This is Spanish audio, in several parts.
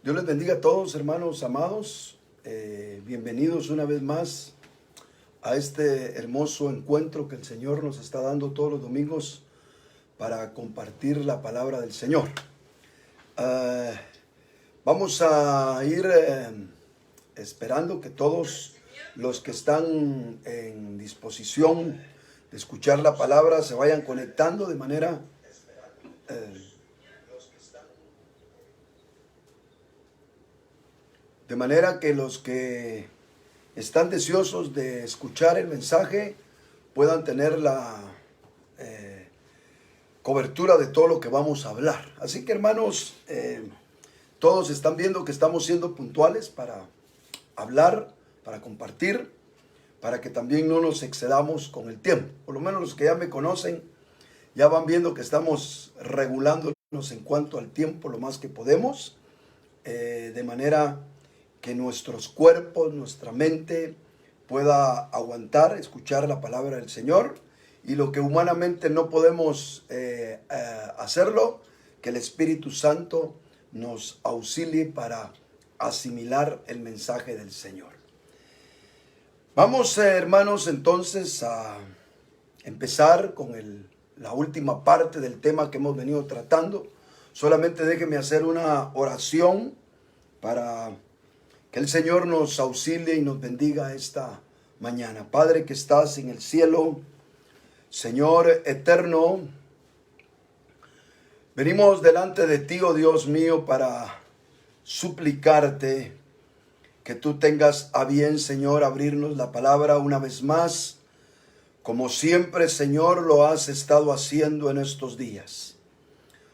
Dios les bendiga a todos, hermanos amados. Bienvenidos una vez más a este hermoso encuentro que el Señor nos está dando todos los domingos para compartir la palabra del Señor. Vamos a ir esperando que todos los que están en disposición de escuchar la palabra se vayan conectando de manera que los que están deseosos de escuchar el mensaje puedan tener la cobertura de todo lo que vamos a hablar. Así que, hermanos, todos están viendo que estamos siendo puntuales para hablar, para compartir, para que también no nos excedamos con el tiempo. Por lo menos los que ya me conocen ya van viendo que estamos regulándonos en cuanto al tiempo lo más que podemos, de manera que nuestros cuerpos, nuestra mente pueda aguantar, escuchar la palabra del Señor, y lo que humanamente no podemos hacerlo, que el Espíritu Santo nos auxilie para asimilar el mensaje del Señor. Vamos, hermanos, entonces a empezar con la última parte del tema que hemos venido tratando. Solamente déjenme hacer una oración para que el Señor nos auxilie y nos bendiga esta mañana. Padre que estás en el cielo, Señor eterno, venimos delante de ti, oh Dios mío, para suplicarte que tú tengas a bien, Señor, abrirnos la palabra una vez más, como siempre, Señor, lo has estado haciendo en estos días.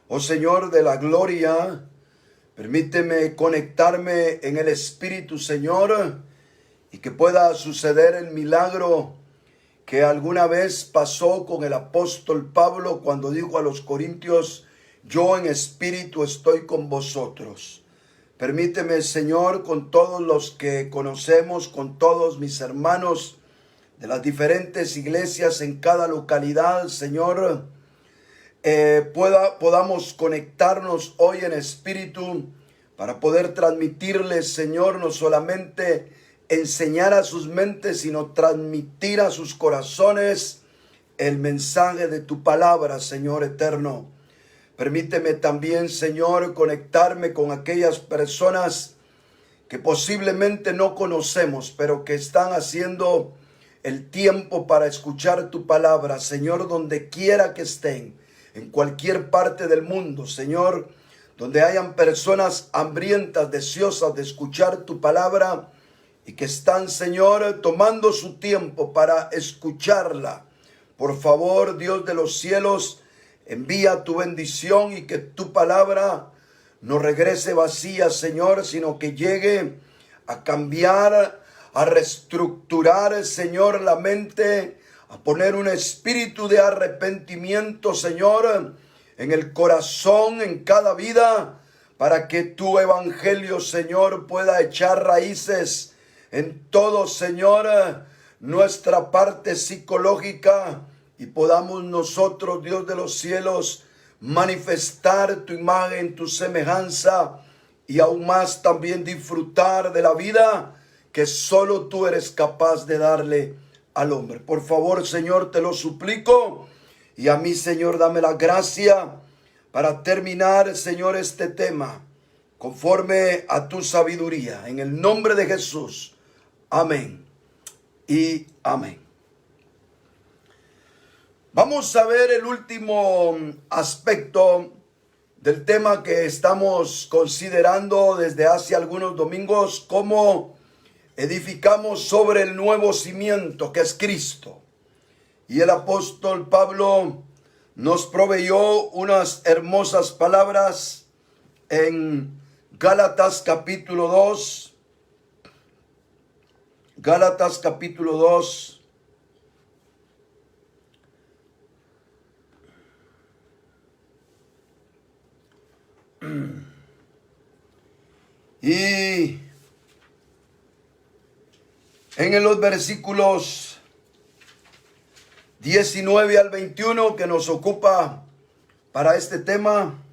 Oh Señor de la gloria, permíteme conectarme en el Espíritu, Señor, y que pueda suceder el milagro que alguna vez pasó con el apóstol Pablo cuando dijo a los corintios: yo en espíritu estoy con vosotros. Permíteme, Señor, con todos los que conocemos, con todos mis hermanos de las iglesias en cada localidad, Señor, podamos conectarnos hoy en espíritu para poder transmitirles, Señor, no solamente enseñar a sus mentes, sino transmitir a sus corazones el mensaje de tu palabra, Señor eterno. Permíteme también, Señor, conectarme con aquellas personas que posiblemente no conocemos, pero que están haciendo el tiempo para escuchar tu palabra, Señor, donde quiera que estén, en cualquier parte del mundo, Señor, donde hayan personas hambrientas, deseosas de escuchar tu palabra y que están, Señor, tomando su tiempo para escucharla. Por favor, Dios de los cielos, envía tu bendición y que tu palabra no regrese vacía, Señor, sino que llegue a cambiar, a reestructurar, Señor, la mente, a poner un espíritu de arrepentimiento, Señor, en el corazón, en cada vida, para que tu evangelio, Señor, pueda echar raíces en todo, Señor, nuestra parte psicológica, y podamos nosotros, Dios de los cielos, manifestar tu imagen, tu semejanza, y aún más también disfrutar de la vida que solo tú eres capaz de darle al hombre. Por favor, Señor, te lo suplico, y a mí, Señor, dame la gracia para terminar, Señor, este tema conforme a tu sabiduría. En el nombre de Jesús. Amén y amén. Vamos a ver el último aspecto del tema que estamos considerando desde hace algunos domingos: cómo edificamos sobre el nuevo cimiento que es Cristo. Y el apóstol Pablo nos proveyó unas hermosas palabras en Gálatas capítulo 2. Gálatas capítulo 2. Y en los versículos 19 al 21 que nos ocupa para este tema,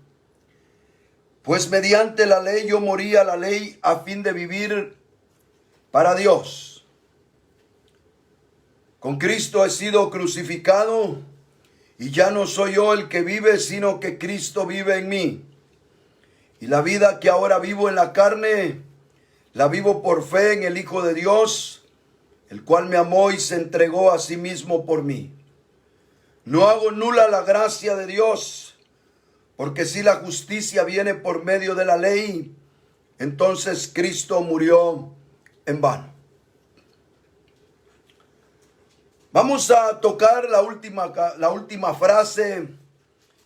Pues mediante la ley yo morí a la ley a fin de vivir para Dios. Con Cristo he sido crucificado y ya no soy yo el que vive, sino que Cristo vive en mí. Y la vida que ahora vivo en la carne, la vivo por fe en el Hijo de Dios, el cual me amó y se entregó a sí mismo por mí. No hago nula la gracia de Dios, porque si la justicia viene por medio de la ley, entonces Cristo murió en vano. Vamos a tocar la última frase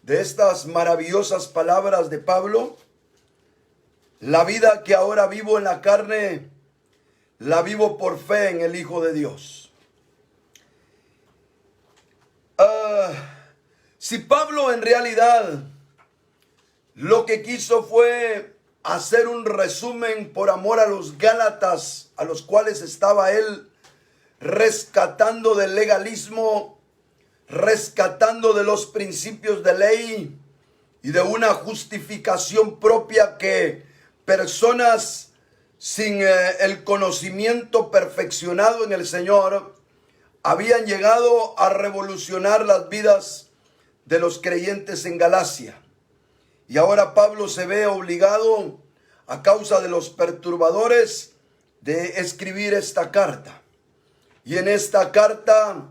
de estas maravillosas palabras de Pablo. La vida que ahora vivo en la carne, la vivo por fe en el Hijo de Dios. Si Pablo en realidad lo que quiso fue hacer un resumen por amor a los Gálatas, a los cuales estaba él rescatando del legalismo, rescatando de los principios de ley y de una justificación propia que personas sin el conocimiento perfeccionado en el Señor habían llegado a revolucionar las vidas de los creyentes en Galacia. Y ahora Pablo se ve obligado, a causa de los perturbadores, de escribir esta carta. Y en esta carta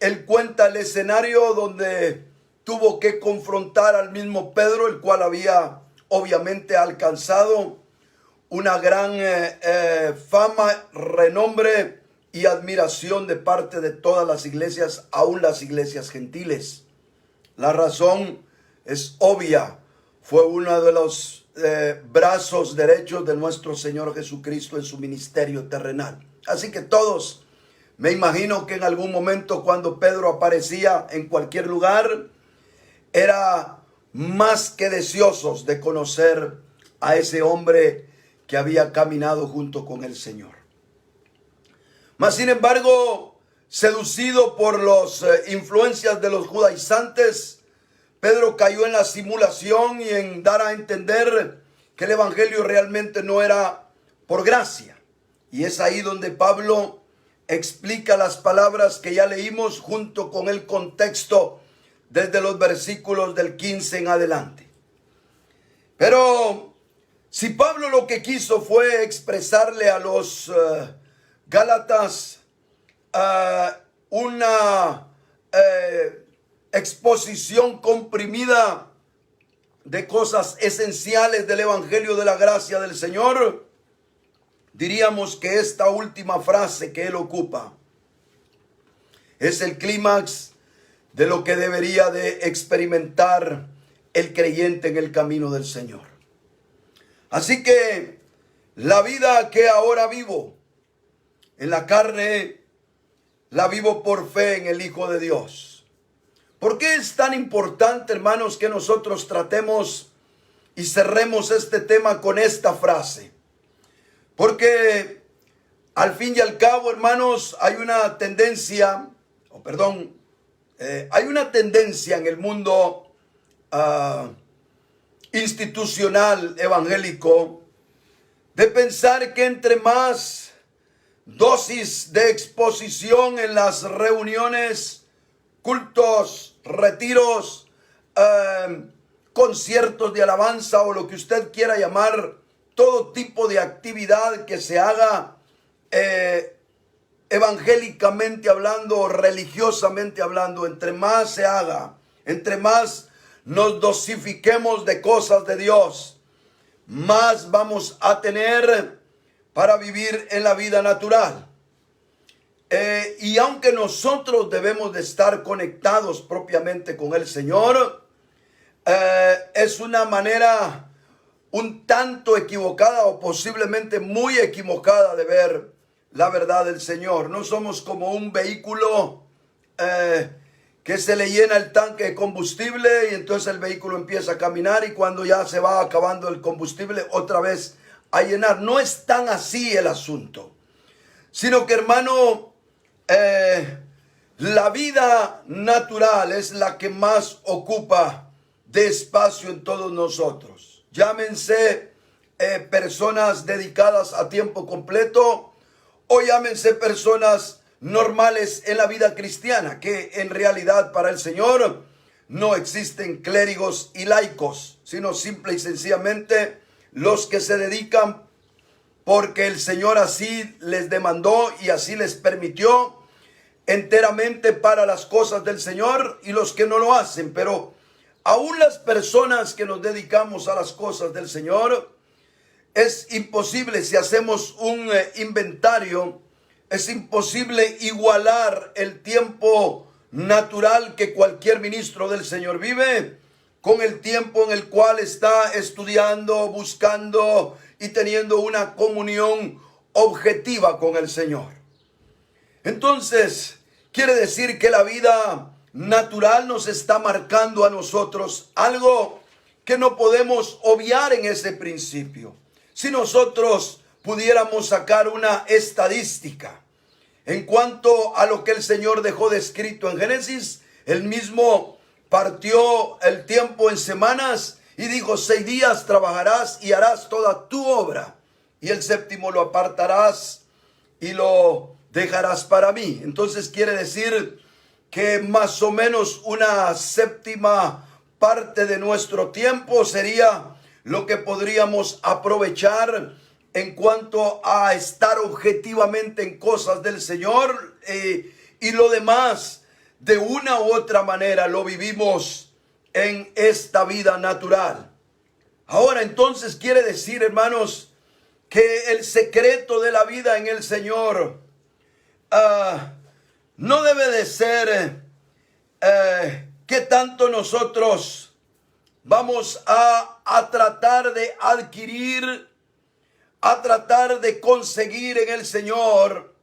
él cuenta el escenario donde tuvo que confrontar al mismo Pedro, el cual había obviamente alcanzado una gran fama, renombre y admiración de parte de todas las iglesias, aún las iglesias gentiles. La razón es obvia. Fue uno de los brazos derechos de nuestro Señor Jesucristo en su ministerio terrenal. Así que todos, me imagino que en algún momento cuando Pedro aparecía en cualquier lugar, era más que deseosos de conocer a ese hombre que había caminado junto con el Señor. Mas sin embargo, seducido por las influencias de los judaizantes, Pedro cayó en la simulación y en dar a entender que el evangelio realmente no era por gracia. Y es ahí donde Pablo explica las palabras que ya leímos junto con el contexto desde los versículos del 15 en adelante. Pero si Pablo lo que quiso fue expresarle a los Gálatas una exposición comprimida de cosas esenciales del evangelio de la gracia del Señor, diríamos que esta última frase que él ocupa es el clímax de lo que debería de experimentar el creyente en el camino del Señor. Así que la vida que ahora vivo en la carne, la vivo por fe en el Hijo de Dios. ¿Por qué es tan importante, hermanos, que nosotros tratemos y cerremos este tema con esta frase? Porque al fin y al cabo, hermanos, hay una tendencia, hay una tendencia en el mundo institucional evangélico de pensar que entre más dosis de exposición en las reuniones, cultos, retiros, conciertos de alabanza o lo que usted quiera llamar, todo tipo de actividad que se haga evangélicamente hablando, religiosamente hablando, entre más se haga, entre más nos dosifiquemos de cosas de Dios, más vamos a tener para vivir en la vida natural. Y aunque nosotros debemos de estar conectados propiamente con el Señor, es una manera un tanto equivocada o posiblemente muy equivocada de ver la verdad del Señor. No somos como un vehículo que se le llena el tanque de combustible y entonces el vehículo empieza a caminar y cuando ya se va acabando el combustible otra vez a llenar. No es tan así el asunto, sino que, hermano, la vida natural es la que más ocupa de espacio en todos nosotros. Llámense personas dedicadas a tiempo completo o llámense personas normales en la vida cristiana, que en realidad para el Señor no existen clérigos y laicos, sino simple y sencillamente los que se dedican porque el Señor así les demandó y así les permitió enteramente para las cosas del Señor, y los que no lo hacen. Pero aún las personas que nos dedicamos a las cosas del Señor, es imposible, si hacemos un inventario, es imposible igualar el tiempo natural que cualquier ministro del Señor vive con el tiempo en el cual está estudiando, buscando y teniendo una comunión objetiva con el Señor. Entonces, quiere decir que la vida natural nos está marcando a nosotros algo que no podemos obviar en ese principio. Si nosotros pudiéramos sacar una estadística en cuanto a lo que el Señor dejó descrito en Génesis, Él mismo partió el tiempo en semanas y dijo: 6 días trabajarás y harás toda tu obra, y el séptimo lo apartarás y lo dejarás para mí. Entonces quiere decir que más o menos una séptima parte de nuestro tiempo sería lo que podríamos aprovechar en cuanto a estar objetivamente en cosas del Señor, y lo demás de una u otra manera lo vivimos en esta vida natural. Ahora entonces quiere decir, hermanos, que el secreto de la vida en el Señor no debe de ser que tanto nosotros vamos a tratar de adquirir, a tratar de conseguir en el Señor,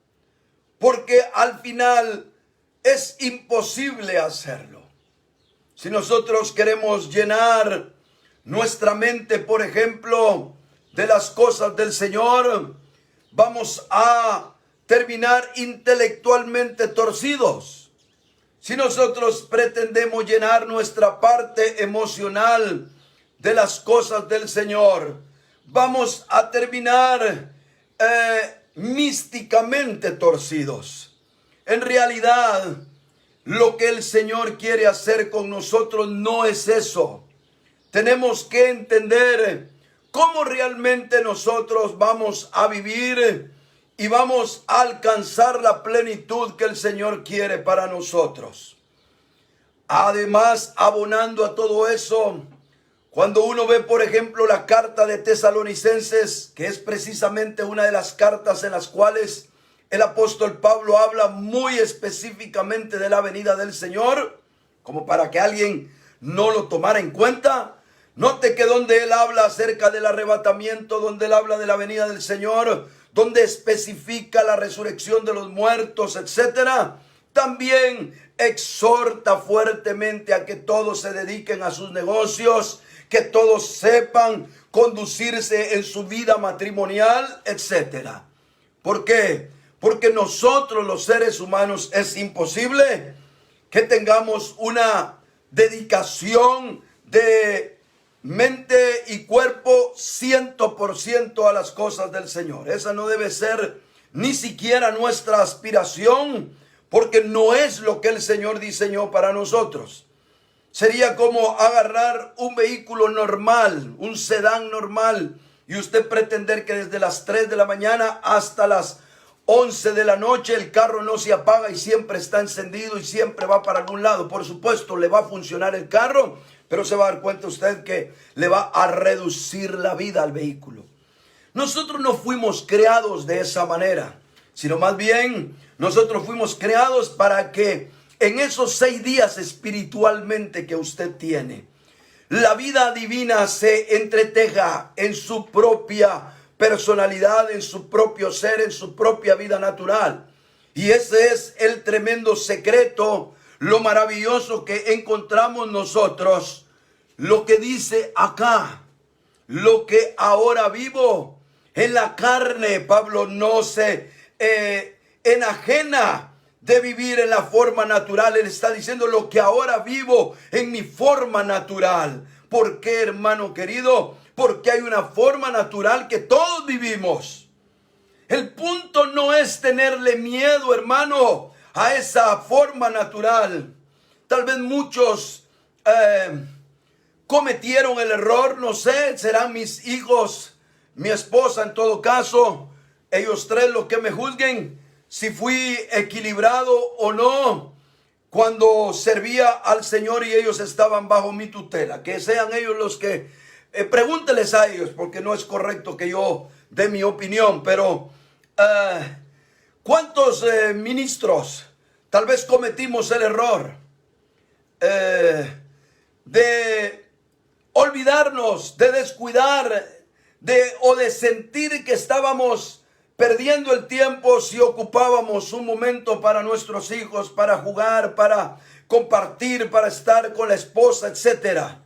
porque al final es imposible hacerlo. Si nosotros queremos llenar nuestra mente, por ejemplo, de las cosas del Señor, vamos a terminar intelectualmente torcidos. Si nosotros pretendemos llenar nuestra parte emocional de las cosas del Señor, vamos a terminar místicamente torcidos. En realidad, lo que el Señor quiere hacer con nosotros no es eso. Tenemos que entender cómo realmente nosotros vamos a vivir y vamos a alcanzar la plenitud que el Señor quiere para nosotros. Además, abonando a todo eso, cuando uno ve, por ejemplo, la carta de Tesalonicenses, que es precisamente una de las cartas en las cuales el apóstol Pablo habla muy específicamente de la venida del Señor, como para que alguien no lo tomara en cuenta. Note que donde él habla acerca del arrebatamiento, donde él habla de la venida del Señor, donde especifica la resurrección de los muertos, etcétera, también exhorta fuertemente a que todos se dediquen a sus negocios, que todos sepan conducirse en su vida matrimonial, etcétera. ¿Por qué? Porque nosotros los seres humanos es imposible que tengamos una dedicación de mente y cuerpo 100% a las cosas del Señor. Esa no debe ser ni siquiera nuestra aspiración, porque no es lo que el Señor diseñó para nosotros. Sería como agarrar un vehículo normal, un sedán normal, y usted pretender que desde las 3 de la mañana hasta las 11 de la noche el carro no se apaga y siempre está encendido y siempre va para algún lado. Por supuesto, le va a funcionar el carro, pero se va a dar cuenta usted que le va a reducir la vida al vehículo. Nosotros no fuimos creados de esa manera, sino más bien nosotros fuimos creados para que en esos 6 días espiritualmente que usted tiene, la vida divina se entreteja en su propia personalidad, en su propio ser, en su propia vida natural. Y ese es el tremendo secreto, lo maravilloso que encontramos nosotros. Lo que dice acá: lo que ahora vivo en la carne. Pablo no se enajena de vivir en la forma natural. Él está diciendo lo que ahora vivo en mi forma natural. ¿Por qué, hermano querido? Porque hay una forma natural que todos vivimos. El punto no es tenerle miedo, hermano, a esa forma natural. Tal vez muchos cometieron el error, no sé, serán mis hijos, mi esposa en todo caso, ellos tres los que me juzguen si fui equilibrado o no cuando servía al Señor y ellos estaban bajo mi tutela. Que sean ellos los que, pregúnteles a ellos, porque no es correcto que yo dé mi opinión, pero ¿cuántos ministros tal vez cometimos el error de olvidarnos, de descuidar, o de sentir que estábamos perdiendo el tiempo si ocupábamos un momento para nuestros hijos, para jugar, para compartir, para estar con la esposa, etcétera?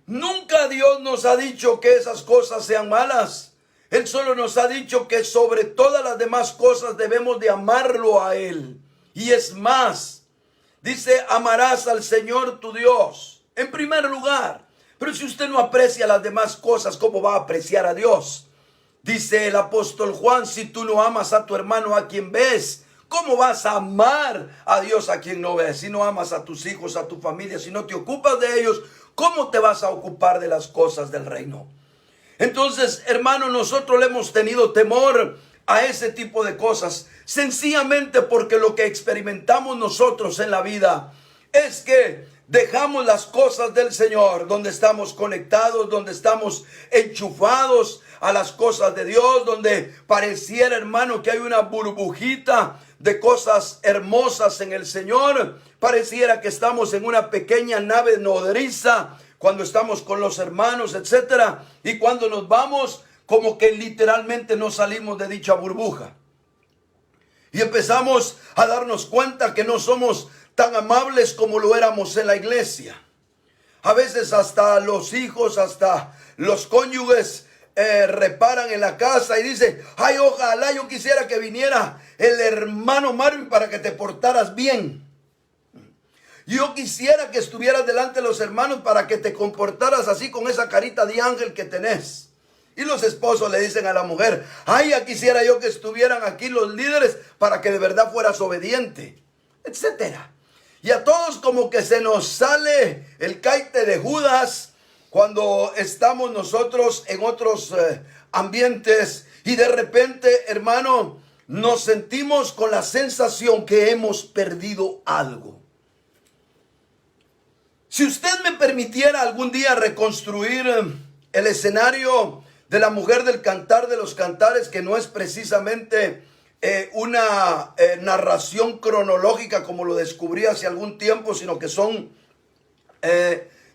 Nunca Dios nos ha dicho que esas cosas sean malas. Él solo nos ha dicho que sobre todas las demás cosas debemos de amarlo a Él. Y es más, dice, amarás al Señor tu Dios en primer lugar. Pero si usted no aprecia las demás cosas, ¿cómo va a apreciar a Dios? Dice el apóstol Juan, si tú no amas a tu hermano a quien ves, ¿cómo vas a amar a Dios a quien no ves? Si no amas a tus hijos, a tu familia, si no te ocupas de ellos, ¿cómo te vas a ocupar de las cosas del reino? Entonces, hermano, nosotros le hemos tenido temor a ese tipo de cosas, sencillamente porque lo que experimentamos nosotros en la vida es que dejamos las cosas del Señor, donde estamos conectados, donde estamos enchufados a las cosas de Dios, donde pareciera, hermano, que hay una burbujita de cosas hermosas en el Señor. Pareciera que estamos en una pequeña nave nodriza cuando estamos con los hermanos, etcétera, y cuando nos vamos, como que literalmente no salimos de dicha burbuja. Y empezamos a darnos cuenta que no somos tan amables como lo éramos en la iglesia. A veces hasta los hijos, hasta los cónyuges reparan en la casa y dicen, ay, ojalá yo quisiera que viniera el hermano Marvin para que te portaras bien. Yo quisiera que estuvieras delante de los hermanos para que te comportaras así con esa carita de ángel que tenés. Y los esposos le dicen a la mujer, ay, ya quisiera yo que estuvieran aquí los líderes para que de verdad fueras obediente, etcétera. Y a todos como que se nos sale el caite de Judas cuando estamos nosotros en otros ambientes y de repente, hermano, nos sentimos con la sensación que hemos perdido algo. Si usted me permitiera algún día reconstruir el escenario de la mujer del Cantar de los Cantares, que no es precisamente una narración cronológica como lo descubrí hace algún tiempo, sino que son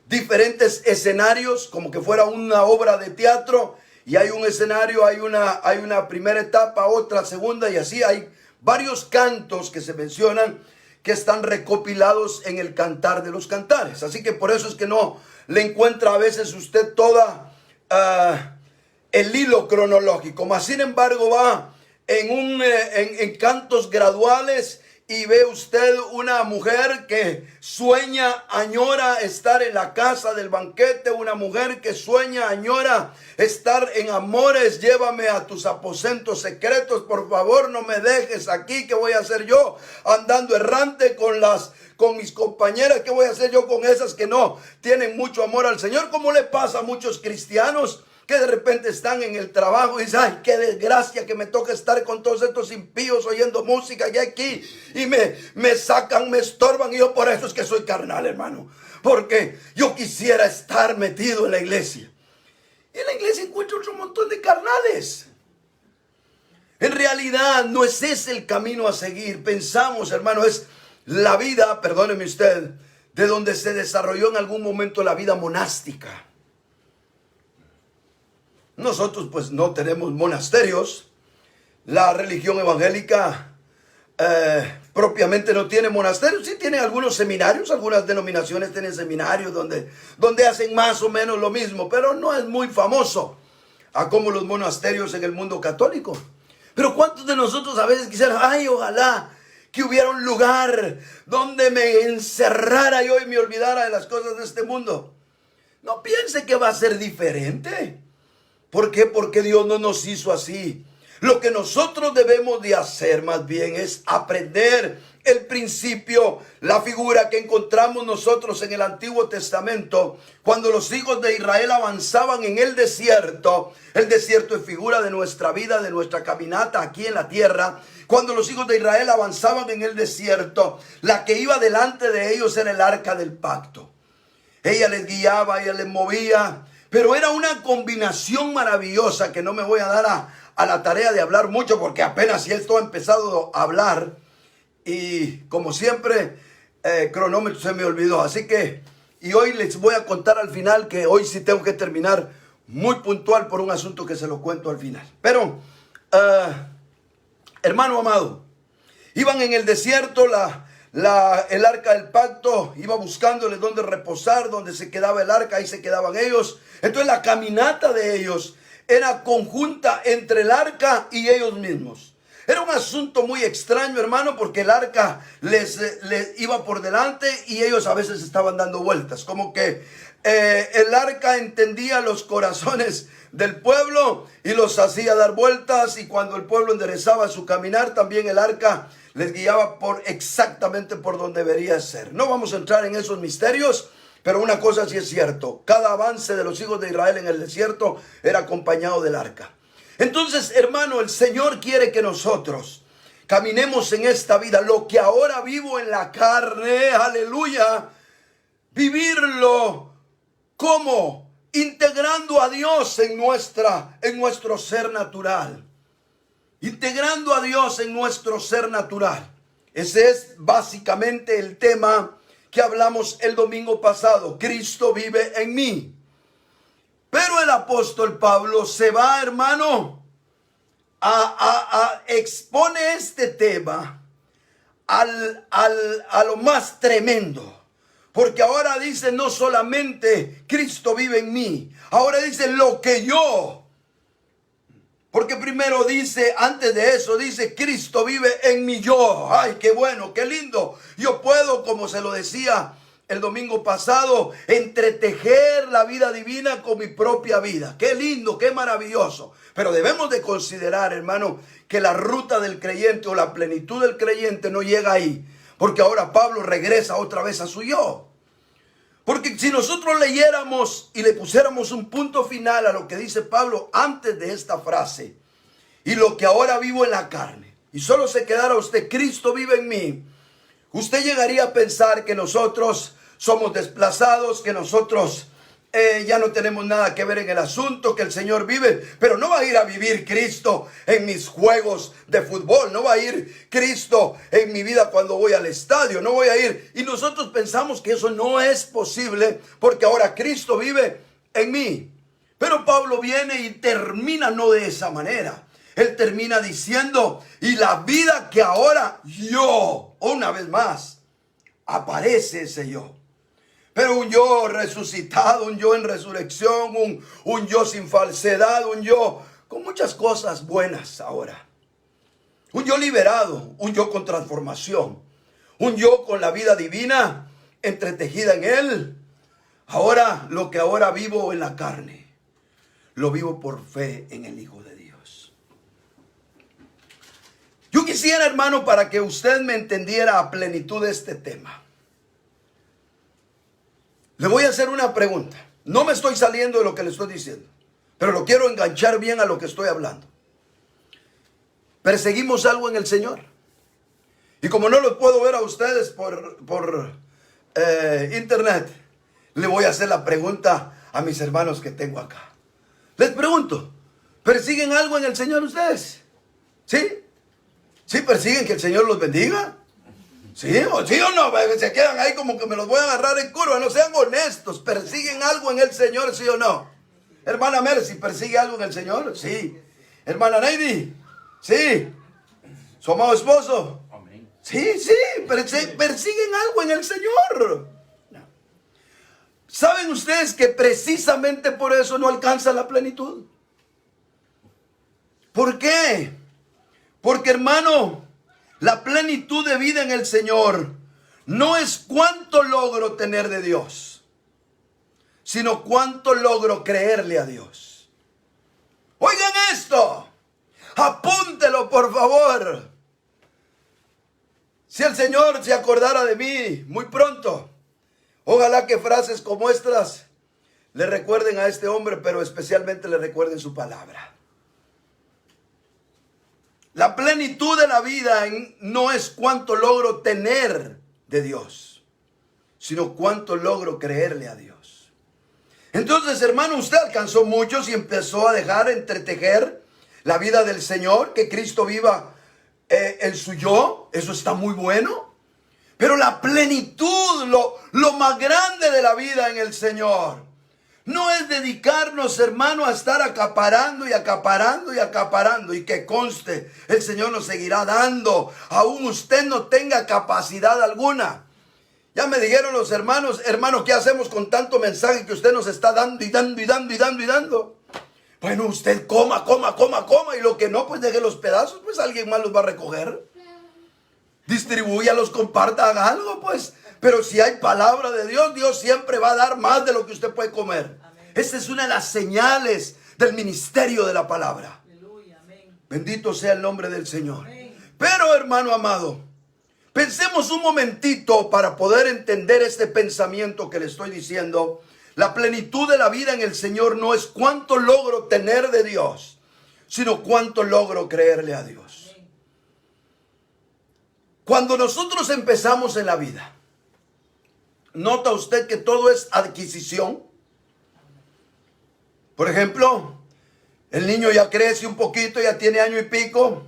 diferentes escenarios, como que fuera una obra de teatro, y hay un escenario, hay una primera etapa, otra, segunda, y así hay varios cantos que se mencionan que están recopilados en el Cantar de los Cantares. Así que por eso es que no le encuentra a veces usted toda el hilo cronológico, mas sin embargo va en cantos graduales y ve usted una mujer que sueña, añora estar en la casa del banquete, una mujer que sueña, añora estar en amores, llévame a tus aposentos secretos, por favor no me dejes aquí, ¿qué voy a hacer yo andando errante con mis compañeras? ¿Qué voy a hacer yo con esas que no tienen mucho amor al Señor? ¿Cómo le pasa a muchos cristianos que de repente están en el trabajo y dicen, ay, qué desgracia que me toca estar con todos estos impíos oyendo música y aquí, y me sacan, me estorban, y yo por eso es que soy carnal, hermano, porque yo quisiera estar metido en la iglesia? Y en la iglesia encuentro otro montón de carnales. En realidad no es ese el camino a seguir. Pensamos, hermano, es la vida, perdóneme usted, de donde se desarrolló en algún momento la vida monástica. Nosotros pues no tenemos monasterios. La religión evangélica propiamente no tiene monasterios. Sí tiene algunos seminarios, algunas denominaciones tienen seminarios donde hacen más o menos lo mismo, pero no es muy famoso a como los monasterios en el mundo católico. Pero ¿cuántos de nosotros a veces quisieran, ay, ojalá que hubiera un lugar donde me encerrara yo y me olvidara de las cosas de este mundo. No piense que va a ser diferente. ¿Por qué? Porque Dios no nos hizo así. Lo que nosotros debemos de hacer más bien es aprender el principio, la figura que encontramos nosotros en el Antiguo Testamento, cuando los hijos de Israel avanzaban en el desierto. El desierto es figura de nuestra vida, de nuestra caminata aquí en la tierra. Cuando los hijos de Israel avanzaban en el desierto, la que iba delante de ellos era el arca del pacto. Ella les guiaba, ella les movía, pero era una combinación maravillosa que no me voy a dar a la tarea de hablar mucho, porque apenas si esto ha empezado a hablar y como siempre cronómetro se me olvidó. Así que, y hoy les voy a contar al final, que hoy sí tengo que terminar muy puntual por un asunto que se lo cuento al final. Pero, hermano amado, iban en el desierto, el arca del pacto iba buscándole dónde reposar, donde se quedaba el arca, ahí se quedaban ellos. Entonces la caminata de ellos era conjunta entre el arca y ellos mismos. Era un asunto muy extraño, hermano, porque el arca les iba por delante y ellos a veces estaban dando vueltas. Como que el arca entendía los corazones del pueblo y los hacía dar vueltas, y cuando el pueblo enderezaba su caminar, también el arca les guiaba exactamente por donde debería ser. No vamos a entrar en esos misterios, pero una cosa sí es cierto: cada avance de los hijos de Israel en el desierto era acompañado del arca. Entonces, hermano, el Señor quiere que nosotros caminemos en esta vida. Lo que ahora vivo en la carne, aleluya, vivirlo como integrando a Dios en nuestro ser natural. Integrando a Dios en nuestro ser natural. Ese es básicamente el tema que hablamos el domingo pasado. Cristo vive en mí. Pero el apóstol Pablo se va, hermano, expone este tema a lo más tremendo. Porque ahora dice, no solamente Cristo vive en mí, ahora dice lo que yo. Porque primero dice, antes de eso dice, Cristo vive en mi yo. Ay, qué bueno, qué lindo. Yo puedo, como se lo decía el domingo pasado, entretejer la vida divina con mi propia vida. Qué lindo, qué maravilloso. Pero debemos de considerar, hermano, que la ruta del creyente o la plenitud del creyente no llega ahí. Porque ahora Pablo regresa otra vez a su yo. Porque si nosotros leyéramos y le pusiéramos un punto final a lo que dice Pablo antes de esta frase, y lo que ahora vivo en la carne, y solo se quedara usted, Cristo vive en mí, usted llegaría a pensar que nosotros somos desplazados, que nosotros ya no tenemos nada que ver en el asunto, que el Señor vive. Pero no va a ir a vivir Cristo en mis juegos de fútbol, no va a ir Cristo en mi vida cuando voy al estadio, no voy a ir. Y nosotros pensamos que eso no es posible, porque ahora Cristo vive en mí. Pero Pablo viene y termina no de esa manera. Él termina diciendo, y la vida que ahora yo, una vez más, aparece ese yo. Pero un yo resucitado, un yo en resurrección, un yo sin falsedad, un yo con muchas cosas buenas ahora. Un yo liberado, un yo con transformación, un yo con la vida divina entretejida en él. Ahora, lo que ahora vivo en la carne, lo vivo por fe en el Hijo de Dios. Yo quisiera, hermano, para que usted me entendiera a plenitud de este tema, le voy a hacer una pregunta. No me estoy saliendo de lo que le estoy diciendo, pero lo quiero enganchar bien a lo que estoy hablando. ¿Perseguimos algo en el Señor? Y como no lo puedo ver a ustedes por internet, le voy a hacer la pregunta a mis hermanos que tengo acá. Les pregunto, ¿persiguen algo en el Señor ustedes? ¿Sí? ¿Sí persiguen que el Señor los bendiga? ¿Sí o no? Se quedan ahí como que me los voy a agarrar en curva. No sean honestos. ¿Persiguen algo en el Señor, sí o no? Hermana Mercy, ¿persigue algo en el Señor? Sí. Hermana Neidy, sí. ¿Su amado esposo? Amén. Sí, persiguen algo en el Señor. ¿Saben ustedes que precisamente por eso no alcanza la plenitud? ¿Por qué? Porque, hermano, La plenitud de vida en el Señor no es cuánto logro tener de Dios, sino cuánto logro creerle a Dios. Oigan esto, apúntelo por favor. Si el Señor se acordara de mí muy pronto, ojalá que frases como estas le recuerden a este hombre, pero especialmente le recuerden su palabra. La plenitud de la vida no es cuánto logro tener de Dios, sino cuánto logro creerle a Dios. Entonces, hermano, usted alcanzó muchos y empezó a dejar entretejer la vida del Señor, que Cristo viva en su yo. Eso está muy bueno. Pero la plenitud, lo más grande de la vida en el Señor, no es dedicarnos, hermano, a estar acaparando y acaparando y acaparando. Y que conste, el Señor nos seguirá dando, aún usted no tenga capacidad alguna. Ya me dijeron los hermanos, ¿qué hacemos con tanto mensaje que usted nos está dando y dando y dando y dando y dando? Bueno, usted coma, y lo que no, pues deje los pedazos, pues alguien más los va a recoger. Distribúyalos, comparta, haga algo, pues. Pero si hay palabra de Dios, Dios siempre va a dar más de lo que usted puede comer. Esta es una de las señales del ministerio de la palabra. Aleluya, amén. Bendito sea el nombre del Señor. Amén. Pero, hermano amado, pensemos un momentito para poder entender este pensamiento que le estoy diciendo. La plenitud de la vida en el Señor no es cuánto logro tener de Dios, sino cuánto logro creerle a Dios. Amén. Cuando nosotros empezamos en la vida, ¿nota usted que todo es adquisición? Por ejemplo, el niño ya crece un poquito, ya tiene año y pico.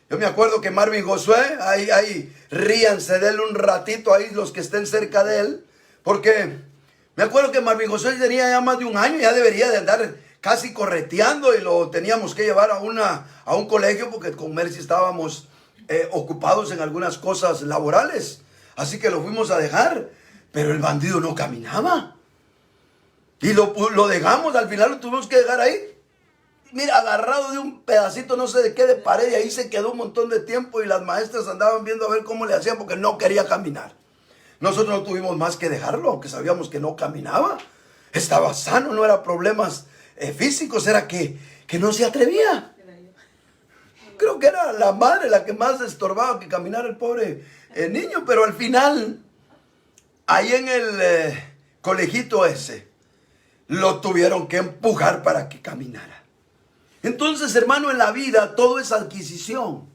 Yo me acuerdo que Marvin Josué, ahí ríanse de él un ratito, ahí los que estén cerca de él, porque me acuerdo que Marvin Josué tenía ya más de un año, ya debería de andar casi correteando y lo teníamos que llevar a un colegio porque con Mercy estábamos ocupados en algunas cosas laborales. Así que lo fuimos a dejar, pero el bandido no caminaba. Y lo dejamos, al final lo tuvimos que dejar ahí. Mira, agarrado de un pedacito, no sé de qué, de pared, y ahí se quedó un montón de tiempo y las maestras andaban viendo a ver cómo le hacían porque no quería caminar. Nosotros no tuvimos más que dejarlo, aunque sabíamos que no caminaba. Estaba sano, no era problemas físicos, era que no se atrevía. Creo que era la madre la que más estorbaba que caminara el pobre niño, pero al final, ahí en el colegito ese, lo tuvieron que empujar para que caminara. Entonces, hermano, en la vida todo es adquisición.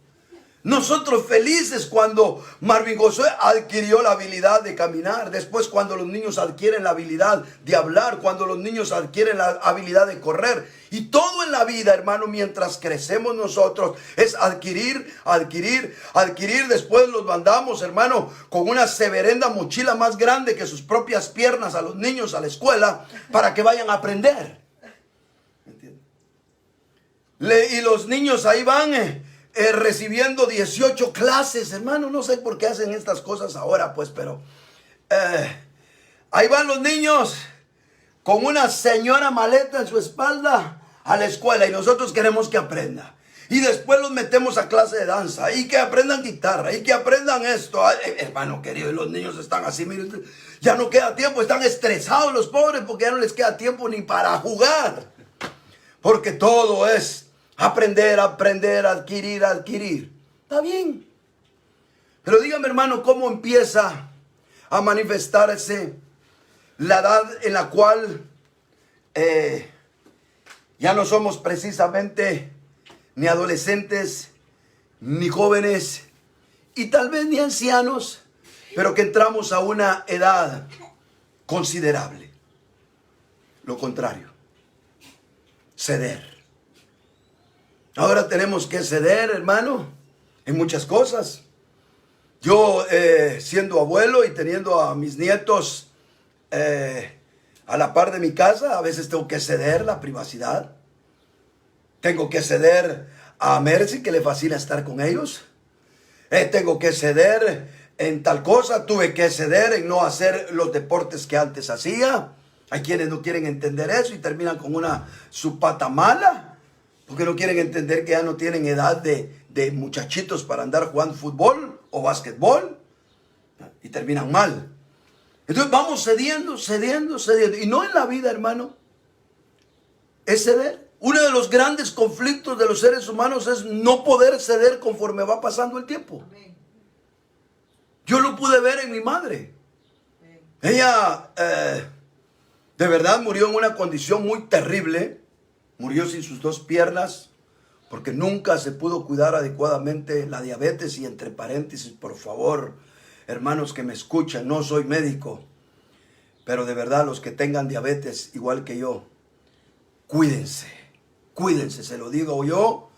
Nosotros felices cuando Marvin Josué adquirió la habilidad de caminar. Después cuando los niños adquieren la habilidad de hablar. Cuando los niños adquieren la habilidad de correr. Y todo en la vida, hermano, mientras crecemos nosotros, es adquirir. Después los mandamos, hermano, con una severenda mochila más grande que sus propias piernas a los niños a la escuela para que vayan a aprender. Y los niños ahí van recibiendo 18 clases, hermano. No sé por qué hacen estas cosas ahora, pues, pero ahí van los niños con una señora maleta en su espalda a la escuela y nosotros queremos que aprenda. Y después los metemos a clase de danza y que aprendan guitarra y que aprendan esto. Ay, hermano querido, y los niños están así, miren, ya no queda tiempo, están estresados los pobres porque ya no les queda tiempo ni para jugar. Porque todo es aprender, adquirir. Está bien. Pero dígame, hermano, ¿cómo empieza a manifestarse la edad en la cual ya no somos precisamente ni adolescentes, ni jóvenes, y tal vez ni ancianos, pero que entramos a una edad considerable? Lo contrario, ceder. Ahora tenemos que ceder, hermano, en muchas cosas. Yo, siendo abuelo y teniendo a mis nietos a la par de mi casa, a veces tengo que ceder la privacidad. Tengo que ceder a Mercy, que le fascina estar con ellos. Tengo que ceder en tal cosa. Tuve que ceder en no hacer los deportes que antes hacía. Hay quienes no quieren entender eso y terminan con su pata mala, porque no quieren entender que ya no tienen edad de de muchachitos para andar jugando fútbol o básquetbol y terminan mal. Entonces vamos cediendo. Y no en la vida, hermano, es ceder. Uno de los grandes conflictos de los seres humanos es no poder ceder conforme va pasando el tiempo. Yo lo pude ver en mi madre. Ella de verdad murió en una condición muy terrible. Murió sin sus dos piernas porque nunca se pudo cuidar adecuadamente la diabetes. Y entre paréntesis, por favor, hermanos que me escuchan, no soy médico, pero de verdad los que tengan diabetes igual que yo, cuídense, se lo digo yo,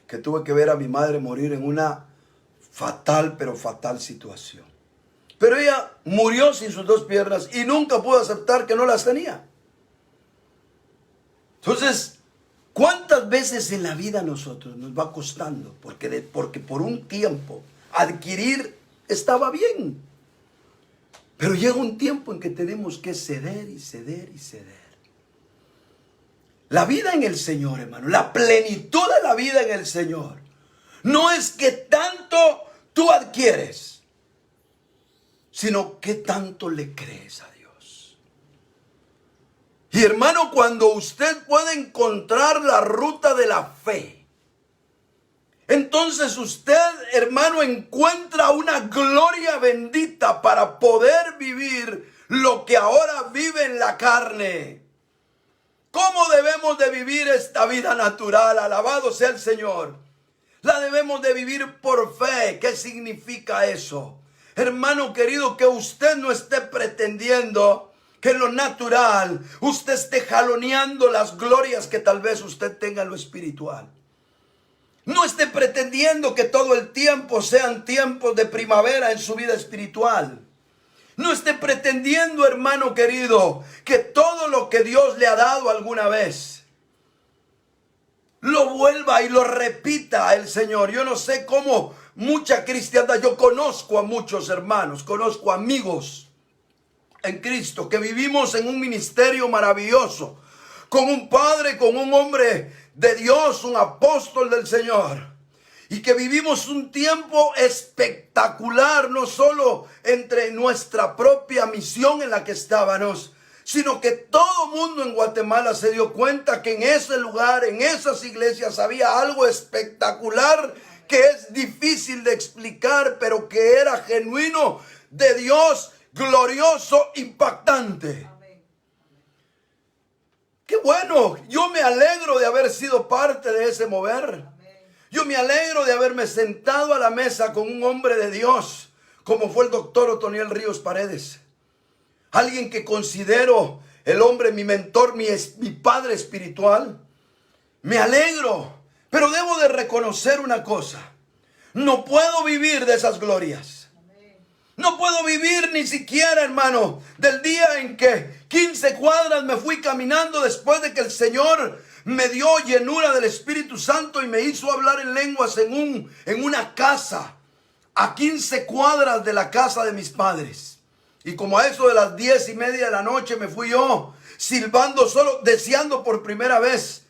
que tuve que ver a mi madre morir en una fatal, pero fatal situación. Pero ella murió sin sus dos piernas y nunca pudo aceptar que no las tenía. Entonces, ¿cuántas veces en la vida a nosotros nos va costando? Porque por un tiempo adquirir estaba bien. Pero llega un tiempo en que tenemos que ceder y ceder y ceder. La vida en el Señor, hermano, la plenitud de la vida en el Señor, no es que tanto tú adquieres, sino que tanto le crees a Dios. Y hermano, cuando usted puede encontrar la ruta de la fe, entonces usted, hermano, encuentra una gloria bendita para poder vivir lo que ahora vive en la carne. ¿Cómo debemos de vivir esta vida natural? Alabado sea el Señor. La debemos de vivir por fe. ¿Qué significa eso? Hermano querido, que usted no esté pretendiendo que en lo natural usted esté jaloneando las glorias que tal vez usted tenga en lo espiritual. No esté pretendiendo que todo el tiempo sean tiempos de primavera en su vida espiritual. No esté pretendiendo, hermano querido, que todo lo que Dios le ha dado alguna vez lo vuelva y lo repita el Señor. Yo no sé cómo mucha cristiandad, yo conozco a muchos hermanos, conozco amigos en Cristo que vivimos en un ministerio maravilloso, con un padre, con un hombre de Dios, un apóstol del Señor. Y que vivimos un tiempo espectacular, no solo entre nuestra propia misión en la que estábamos, sino que todo mundo en Guatemala se dio cuenta que en ese lugar, en esas iglesias, había algo espectacular que es difícil de explicar, pero que era genuino, de Dios, glorioso, impactante. Qué bueno, yo me alegro de haber sido parte de ese mover. Yo me alegro de haberme sentado a la mesa con un hombre de Dios, como fue el doctor Otoniel Ríos Paredes. Alguien que considero el hombre, mi mentor, mi padre espiritual. Me alegro, pero debo de reconocer una cosa. No puedo vivir de esas glorias. No puedo vivir ni siquiera, hermano, del día en que 15 cuadras me fui caminando después de que el Señor me dio llenura del Espíritu Santo y me hizo hablar en lenguas en una casa a 15 cuadras de la casa de mis padres. Y como a eso de las 10:30 de la noche me fui yo silbando solo, deseando por primera vez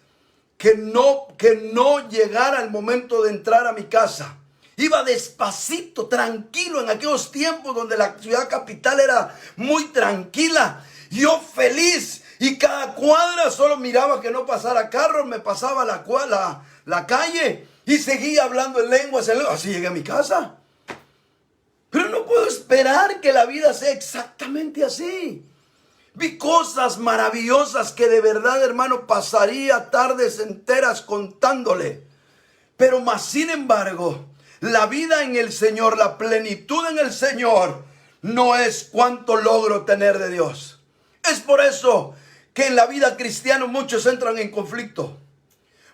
que no llegara el momento de entrar a mi casa. Iba despacito, tranquilo, en aquellos tiempos donde la ciudad capital era muy tranquila. Yo feliz. Y cada cuadra solo miraba que no pasara carros, me pasaba la calle y seguía hablando en lenguas. Así llegué a mi casa. Pero no puedo esperar que la vida sea exactamente así. Vi cosas maravillosas que de verdad, hermano, pasaría tardes enteras contándole. Pero más sin embargo, la vida en el Señor, la plenitud en el Señor, no es cuánto logro tener de Dios. Es por eso que en la vida cristiana muchos entran en conflicto.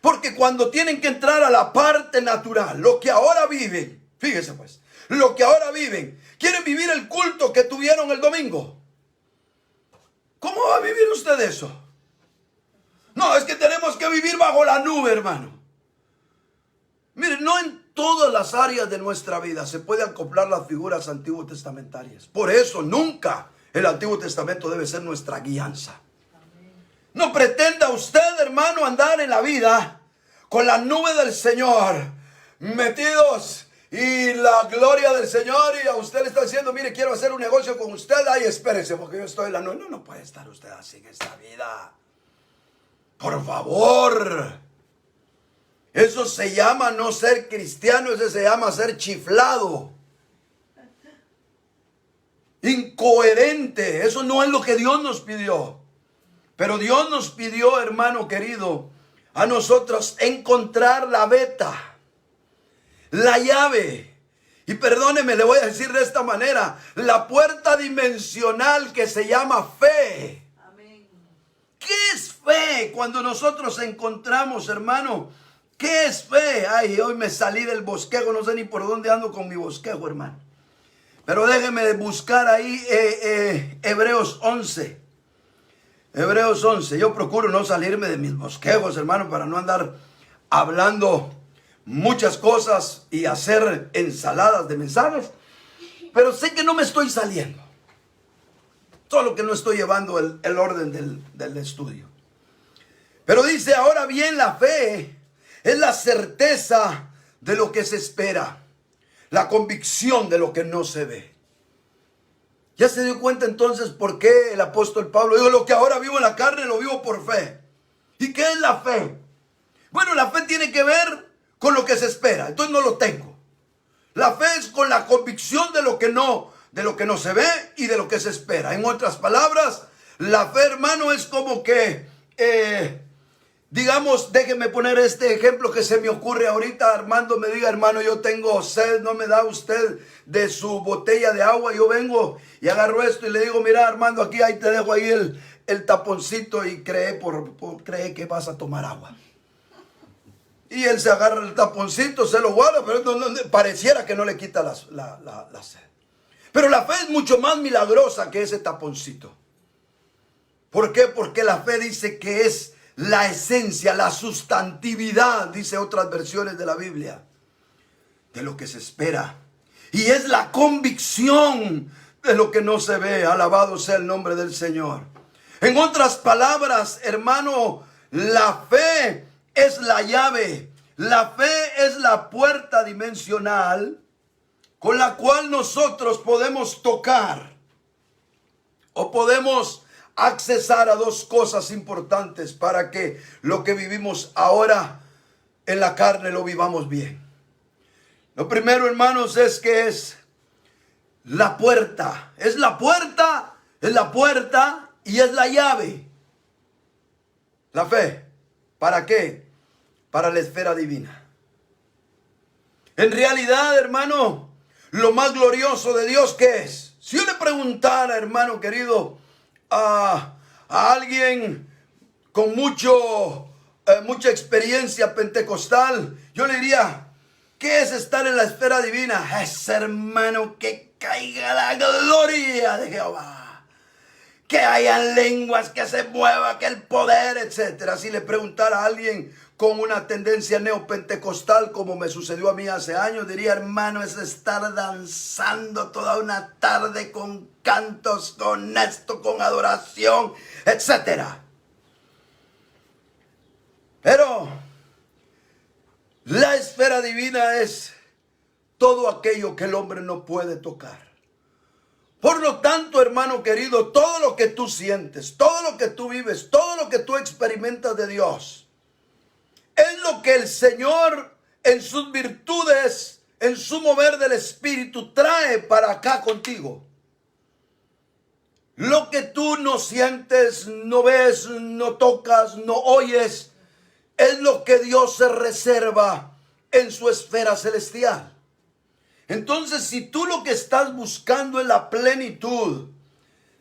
Porque cuando tienen que entrar a la parte natural, lo que ahora viven, fíjese pues, lo que ahora viven, quieren vivir el culto que tuvieron el domingo. ¿Cómo va a vivir usted eso? No, es que tenemos que vivir bajo la nube, hermano. Mire, no en todas las áreas de nuestra vida se pueden acoplar las figuras antiguo testamentarias. Por eso nunca el Antiguo Testamento debe ser nuestra guianza. No pretenda usted, hermano, andar en la vida con la nube del Señor metidos y la gloria del Señor, y a usted le está diciendo, mire, quiero hacer un negocio con usted, ay, espérese, porque yo estoy en la noche. No puede estar usted así en esta vida. Por favor. Eso se llama no ser cristiano, eso se llama ser chiflado. Incoherente. Eso no es lo que Dios nos pidió. Pero Dios nos pidió, hermano querido, a nosotros encontrar la beta, la llave. Y perdóneme, le voy a decir de esta manera, la puerta dimensional que se llama fe. Amén. ¿Qué es fe? Cuando nosotros encontramos, hermano, ¿qué es fe? Ay, hoy me salí del bosquejo, no sé ni por dónde ando con mi bosquejo, hermano. Pero déjeme buscar ahí Hebreos 11. Hebreos 11. Yo procuro no salirme de mis bosquejos, hermano, para no andar hablando muchas cosas y hacer ensaladas de mensajes. Pero sé que no me estoy saliendo. Solo que no estoy llevando el orden del estudio. Pero dice, ahora bien, la fe es la certeza de lo que se espera, la convicción de lo que no se ve. ¿Ya se dio cuenta entonces por qué el apóstol Pablo dijo, lo que ahora vivo en la carne lo vivo por fe? ¿Y qué es la fe? Bueno, la fe tiene que ver con lo que se espera, entonces no lo tengo. La fe es con la convicción de lo que no se ve y de lo que se espera. En otras palabras, la fe, hermano, es como que, digamos, déjeme poner este ejemplo que se me ocurre ahorita. Armando me diga, hermano, yo tengo sed, no me da usted de su botella de agua. Yo vengo y agarro esto y le digo, mira, Armando, aquí ahí te dejo ahí el taponcito y cree que vas a tomar agua. Y él se agarra el taponcito, se lo guarda, pero pareciera que no le quita la sed. Pero la fe es mucho más milagrosa que ese taponcito. ¿Por qué? Porque la fe dice que es la esencia, la sustantividad, dice otras versiones de la Biblia, de lo que se espera. Y es la convicción de lo que no se ve. Alabado sea el nombre del Señor. En otras palabras, hermano, la fe es la llave. La fe es la puerta dimensional con la cual nosotros podemos tocar o podemos accesar a dos cosas importantes para que lo que vivimos ahora en la carne lo vivamos bien. Lo primero, hermanos, es que es la puerta. Es la puerta y es la llave. La fe. ¿Para qué? Para la esfera divina. En realidad, hermano, lo más glorioso de Dios, ¿qué es? Si yo le preguntara, hermano querido, a alguien con mucha experiencia pentecostal, yo le diría, ¿qué es estar en la esfera divina? Es, hermano, que caiga la gloria de Jehová, que hayan lenguas, que se mueva, que el poder, etcétera. Si le preguntara a alguien con una tendencia neopentecostal, como me sucedió a mí hace años, diría, hermano, es estar danzando toda una tarde con cantos, con esto, con adoración, etcétera. Pero la esfera divina es todo aquello que el hombre no puede tocar. Por lo tanto, hermano querido, todo lo que tú sientes, todo lo que tú vives, todo lo que tú experimentas de Dios, es lo que el Señor en sus virtudes, en su mover del Espíritu, trae para acá contigo. Lo que tú no sientes, no ves, no tocas, no oyes, es lo que Dios se reserva en su esfera celestial. Entonces, si tú lo que estás buscando es la plenitud